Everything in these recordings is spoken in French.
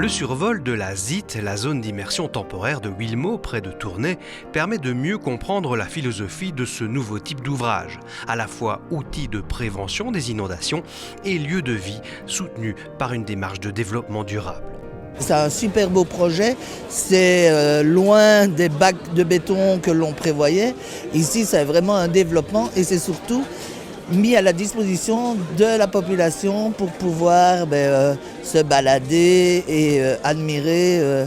Le survol de la ZIT, la zone d'immersion temporaire de Wilmot, près de Tournai, permet de mieux comprendre la philosophie de ce nouveau type d'ouvrage, à la fois outil de prévention des inondations et lieu de vie soutenu par une démarche de développement durable. C'est un super beau projet, c'est loin des bacs de béton que l'on prévoyait. Ici, c'est vraiment un développement et c'est surtout mis à la disposition de la population pour pouvoir se balader et admirer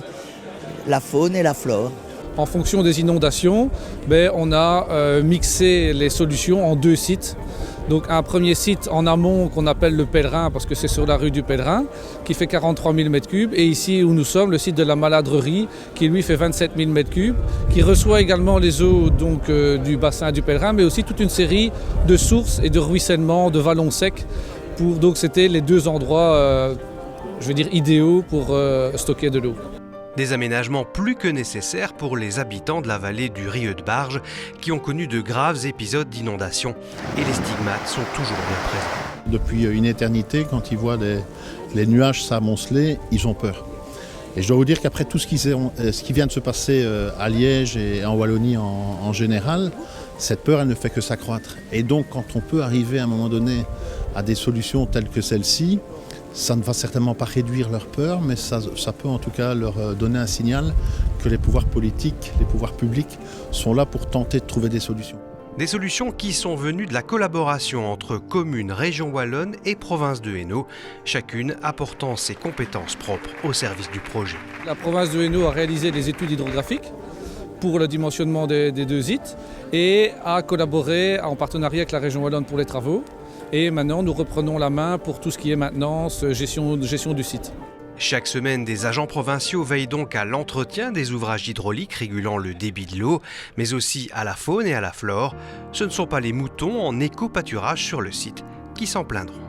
la faune et la flore. En fonction des inondations, on a mixé les solutions en deux sites. Donc un premier site en amont qu'on appelle le Pèlerin parce que c'est sur la rue du Pèlerin qui fait 43 000 m3 et ici où nous sommes le site de la Maladrerie qui lui fait 27 000 m3 qui reçoit également les eaux du bassin du Pèlerin mais aussi toute une série de sources et de ruissellements, de vallons secs. Donc c'était les deux endroits idéaux pour stocker de l'eau. Des aménagements plus que nécessaires pour les habitants de la vallée du Rieu de Barge qui ont connu de graves épisodes d'inondation et les stigmates sont toujours bien présents. Depuis une éternité, quand ils voient les nuages s'amonceler, ils ont peur. Et je dois vous dire qu'après tout ce qui vient de se passer à Liège et en Wallonie en général, cette peur elle ne fait que s'accroître. Et donc quand on peut arriver à un moment donné à des solutions telles que celle-ci, ça ne va certainement pas réduire leur peur, mais ça peut en tout cas leur donner un signal que les pouvoirs politiques, les pouvoirs publics sont là pour tenter de trouver des solutions. Des solutions qui sont venues de la collaboration entre communes, région wallonne et province de Hainaut, chacune apportant ses compétences propres au service du projet. La province de Hainaut a réalisé des études hydrographiques pour le dimensionnement des deux sites et a collaboré en partenariat avec la région wallonne pour les travaux. Et maintenant, nous reprenons la main pour tout ce qui est maintenance, gestion du site. Chaque semaine, des agents provinciaux veillent donc à l'entretien des ouvrages hydrauliques régulant le débit de l'eau, mais aussi à la faune et à la flore. Ce ne sont pas les moutons en éco-pâturage sur le site qui s'en plaindront.